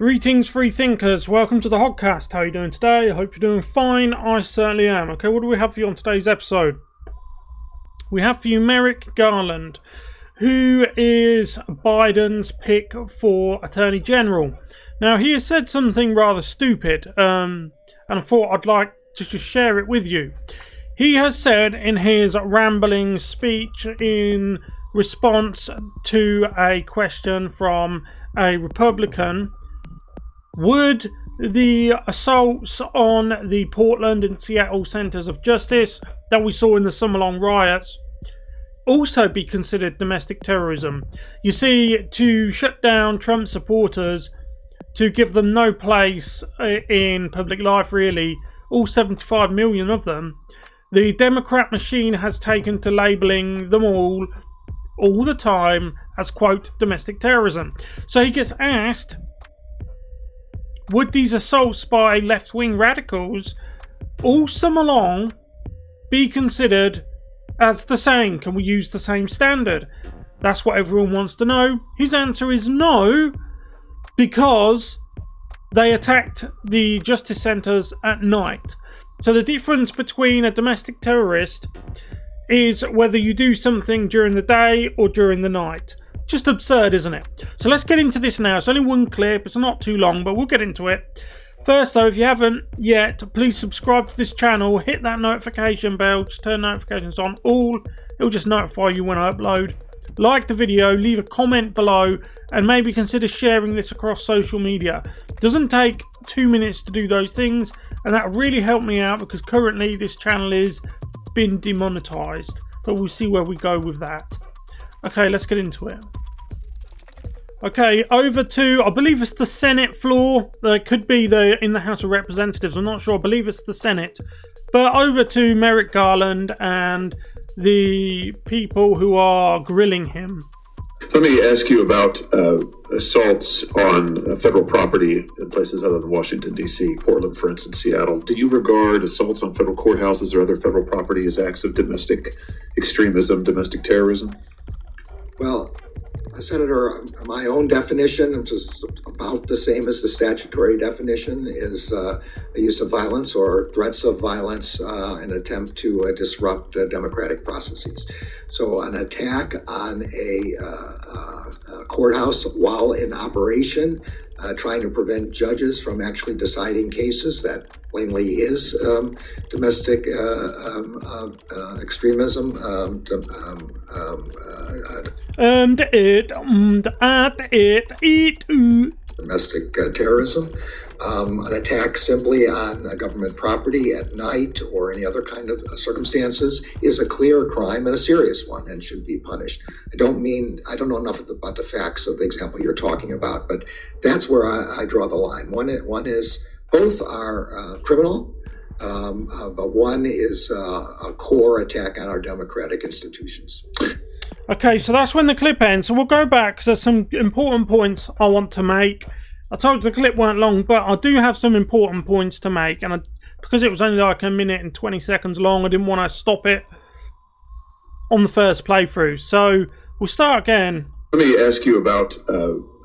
Greetings, free thinkers. Welcome to the Hoggcast. How are you doing today? I hope you're doing fine. I certainly am. Okay, what do we have for you on today's episode? We have for you Merrick Garland, who is Biden's pick for Attorney General. Now, he has said something rather stupid, and I thought I'd like to just share it with you. He has said in his rambling speech in response to a question from a Republican, would the assaults on the Portland and Seattle centers of justice that we saw in the summer-long riots also be considered domestic terrorism? You see, to shut down Trump supporters, to give them no place in public life really, all 75 million of them, the Democrat machine has taken to labelling them all the time as, quote, domestic terrorism. So he gets asked, would these assaults by left-wing radicals all summer long be considered as the same? Can we use the same standard? That's what everyone wants to know. His answer is no, because they attacked the justice centres at night. So the difference between a domestic terrorist is whether you do something during the day or during the night. Just absurd, isn't it? So let's get into this now. It's only one clip, it's not too long, but we'll get into it. First though, if you haven't yet, please subscribe to this channel, hit that notification bell, just turn notifications on all. It'll just notify you when I upload. Like the video, leave a comment below, and maybe consider sharing this across social media. It doesn't take 2 minutes to do those things, and that really helped me out because currently this channel is been demonetized. But we'll see where we go with that. Okay, let's get into it. Okay, over to, I believe it's the Senate floor. It could be in the House of Representatives. I'm not sure. I believe it's the Senate. But over to Merrick Garland and the people who are grilling him. Let me ask you about assaults on federal property in places other than Washington, D.C., Portland, for instance, Seattle. Do you regard assaults on federal courthouses or other federal property as acts of domestic extremism, domestic terrorism? Well, Senator, my own definition, which is about the same as the statutory definition, is the use of violence or threats of violence in an attempt to disrupt democratic processes. So an attack on a courthouse while in operation, trying to prevent judges from actually deciding cases, that plainly is domestic extremism. Domestic terrorism. An attack simply on government property at night or any other kind of circumstances is a clear crime and a serious one and should be punished. I don't know enough about the facts of the example you're talking about, but that's where I draw the line. One is both are criminal, but one is a core attack on our democratic institutions. Okay, so that's when the clip ends. So we'll go back because there's some important points I want to make. I told you the clip weren't long, but I do have some important points to make. And because it was only like a minute and 20 seconds long, I didn't want to stop it on the first playthrough. So we'll start again. Let me ask you about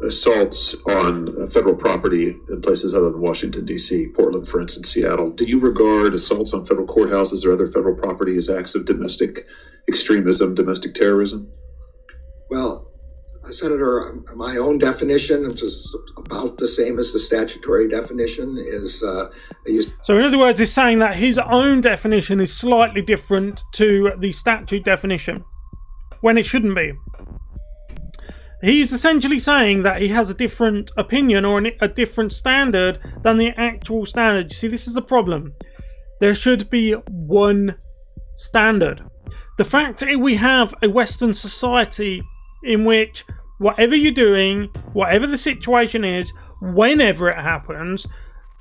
assaults on federal property in places other than Washington, D.C., Portland, for instance, Seattle. Do you regard assaults on federal courthouses or other federal property as acts of domestic extremism, domestic terrorism? Well, Senator, my own definition, which is about the same as the statutory definition, is So in other words, he's saying that his own definition is slightly different to the statute definition, when it shouldn't be. He's essentially saying that he has a different opinion or a different standard than the actual standard. You see, this is the problem. There should be one standard. The fact that we have a Western society in which whatever you're doing, whatever the situation is, whenever it happens,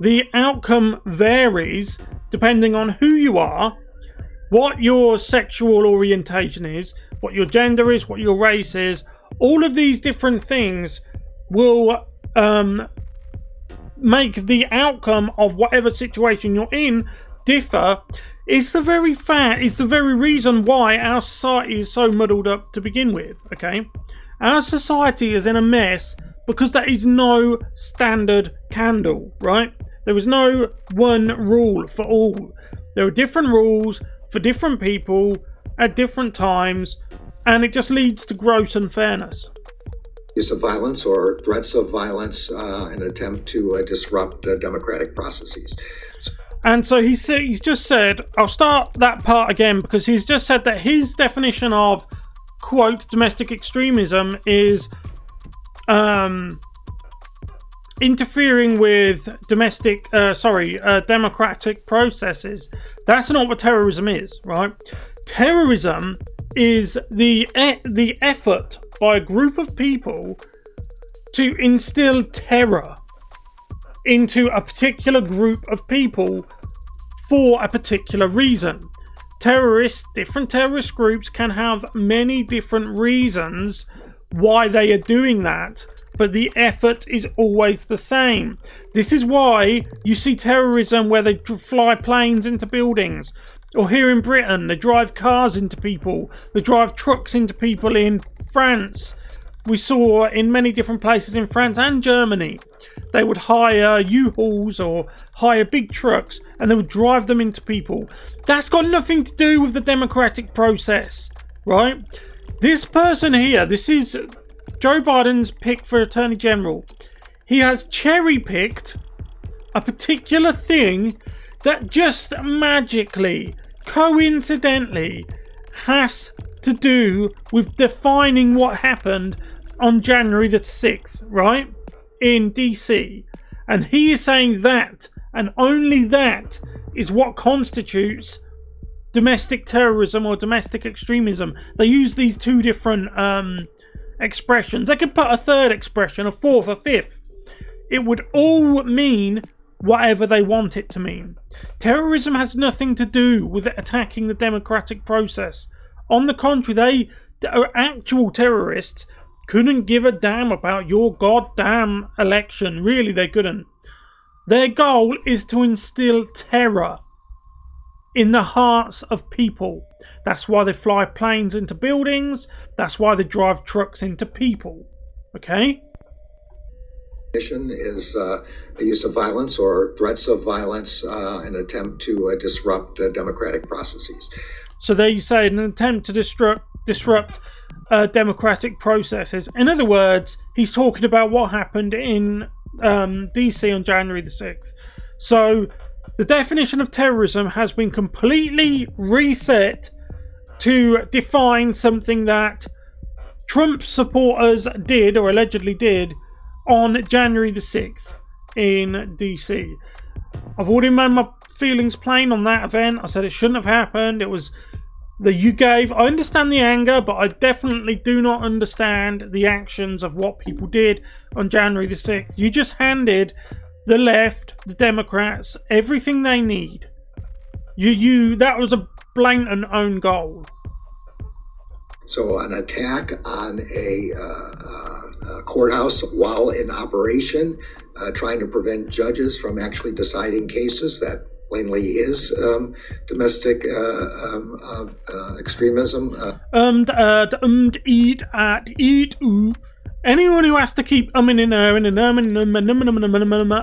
the outcome varies depending on who you are, what your sexual orientation is, what your gender is, what your race is. All of these different things will make the outcome of whatever situation you're in differ. Is the very reason why our society is so muddled up to begin with. Okay, our society is in a mess because there is no standard candle, right? There is no one rule for all. There are different rules for different people at different times, and it just leads to gross unfairness. Use of violence or threats of violence in an attempt to disrupt democratic processes. And so he's just said, I'll start that part again, because he's just said that his definition of, quote, domestic extremism is interfering with democratic processes. That's not what terrorism is, right? Terrorism is the effort by a group of people to instill terror into a particular group of people for a particular reason. Different terrorist groups can have many different reasons why they are doing that, but the effort is always the same. This is why you see terrorism where they fly planes into buildings, or here in Britain they drive cars into people, they drive trucks into people in France. We saw in many different places in France and Germany, they would hire U-Hauls or hire big trucks and they would drive them into people. That's got nothing to do with the democratic process, right? This person here, this is Joe Biden's pick for Attorney General. He has cherry-picked a particular thing that just magically, coincidentally, has to do with defining what happened on January the 6th, right? In DC. And he is saying that, and only that, is what constitutes domestic terrorism or domestic extremism. They use these two different expressions. They could put a third expression, a fourth, a fifth. It would all mean whatever they want it to mean. Terrorism has nothing to do with attacking the democratic process. On the contrary, actual terrorists couldn't give a damn about your goddamn election. Really, they couldn't. Their goal is to instill terror in the hearts of people. That's why they fly planes into buildings. That's why they drive trucks into people. Okay? Is the use of violence or threats of violence in an attempt to disrupt democratic processes. So there you say, an attempt to disrupt democratic processes. In other words, he's talking about what happened in DC on January the 6th. So the definition of terrorism has been completely reset to define something that Trump supporters did, or allegedly did, on January the 6th in DC. I've already made my feelings plain on that event. I said it shouldn't have happened. It was that you gave. I understand the anger, but I definitely do not understand the actions of what people did on January the 6th. You just handed the left, the Democrats, everything they need. That was a blatant own goal. So an attack on a courthouse while in operation, trying to prevent judges from actually deciding cases, that plainly is domestic extremism. Anyone who has to keep umming and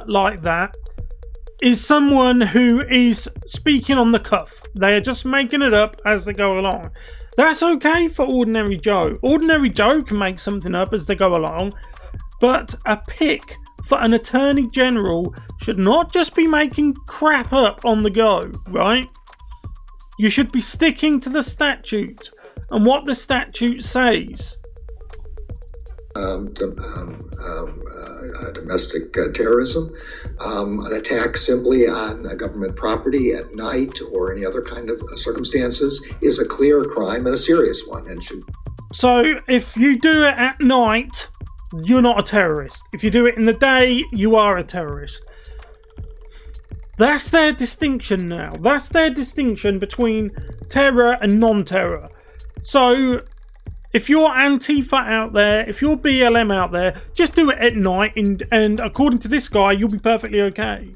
like that is someone who is speaking on the cuff. They are just making it up as they go along. That's okay for Ordinary Joe. Ordinary Joe can make something up as they go along, but a pick for an Attorney General should not just be making crap up on the go, right? You should be sticking to the statute and what the statute says. Domestic terrorism, an attack simply on government property at night or any other kind of circumstances is a clear crime and a serious one, and should. So if you do it at night, you're not a terrorist. If you do it in the day, you are a terrorist. That's their distinction now. That's their distinction between terror and non-terror. So if you're Antifa out there, if you're BLM out there, just do it at night, and according to this guy, you'll be perfectly okay.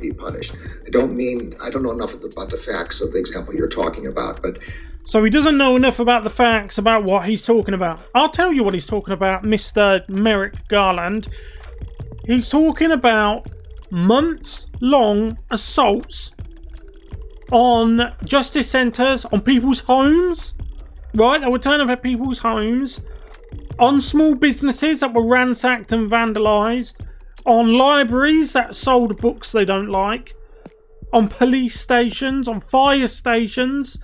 be punished. I don't know enough about the facts of the example you're talking about, but so he doesn't know enough about the facts about what he's talking about. I'll tell you what he's talking about, Mr. Merrick Garland. He's talking about months-long assaults on justice centres, on people's homes, right? They were turning up at people's homes, on small businesses that were ransacked and vandalised, on libraries that sold books they don't like, on police stations, on fire stations.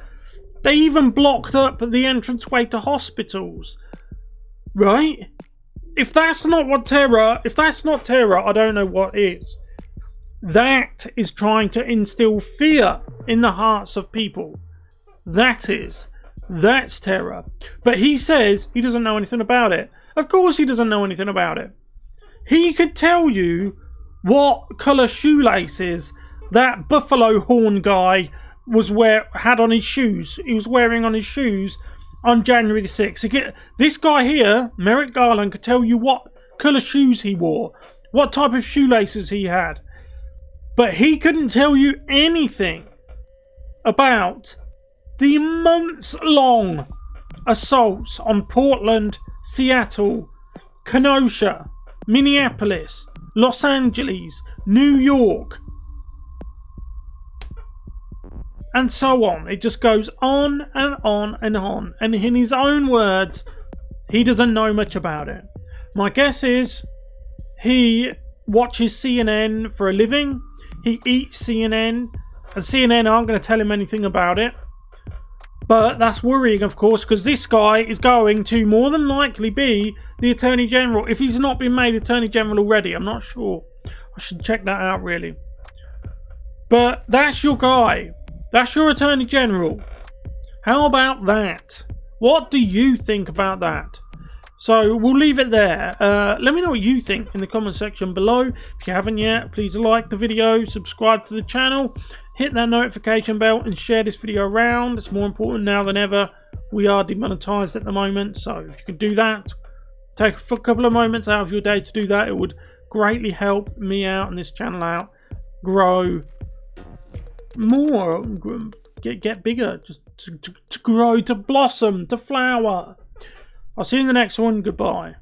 They even blocked up the entranceway to hospitals, right? If that's not terror, I don't know what is. That is trying to instill fear in the hearts of people. That's terror. But he says he doesn't know anything about it. Of course he doesn't know anything about it. He could tell you what colour shoelaces that buffalo horn guy had on his shoes. He was wearing on his shoes on January the 6th. This guy here, Merrick Garland, could tell you what colour shoes he wore, what type of shoelaces he had. But he couldn't tell you anything about the months-long assaults on Portland, Seattle, Kenosha, Minneapolis, Los Angeles, New York, and so on. It just goes on and on and on. And in his own words, he doesn't know much about it. My guess is he watches CNN for a living. He eats CNN. And CNN aren't going to tell him anything about it. But that's worrying, of course, because this guy is going to more than likely be the Attorney General. If he's not been made Attorney General already, I'm not sure. I should check that out, really. But that's your guy. That's your Attorney General. How about that? What do you think about that? So we'll leave it there. Let me know what you think in the comment section below. If you haven't yet, please like the video, subscribe to the channel, hit that notification bell and share this video around. It's more important now than ever. We are demonetized at the moment, so if you could do that, take a couple of moments out of your day to do that. It would greatly help me out and this channel out grow more, get bigger, just to grow, to blossom, to flower. I'll see you in the next one. Goodbye.